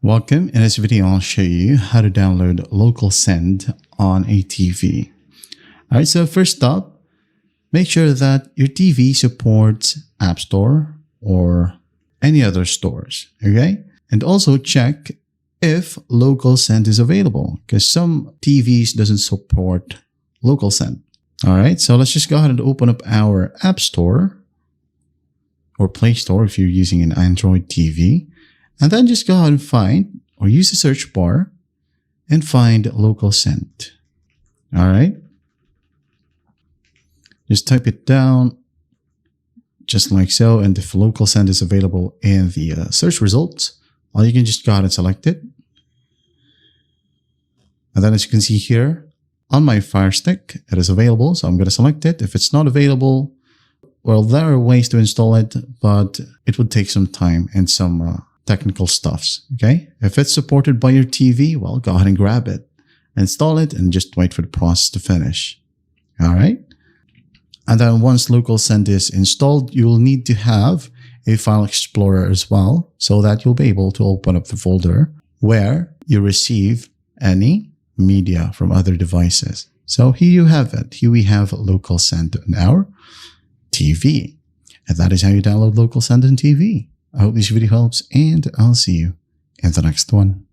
Welcome. In this video, I'll show you how to download LOCALSEND on a TV. All right, so first up, make sure that your TV supports App Store or any other stores, okay? And also check if LOCALSEND is available because some TVs doesn't support LOCALSEND. All right, so let's just go ahead and open up our App Store or Play Store if you're using an Android TV. And then just go ahead and find or use the search bar and find LOCALSEND. All right. Just type it down just like so. And if LOCALSEND is available in the search results, well, you can just go ahead and select it. And then as you can see here on my Fire Stick, it is available. So I'm going to select it. If it's not available, well, there are ways to install it, but it would take some time and some technical stuffs, okay? If it's supported by your TV, well, go ahead and grab it, install it, and just wait for the process to finish, all right? And then once LOCALSEND is installed, you will need to have a file explorer as well, so that you'll be able to open up the folder where you receive any media from other devices. So here you have it. Here we have LOCALSEND on our TV. And that is how you download LOCALSEND on TV. I hope this video helps, and I'll see you in the next one.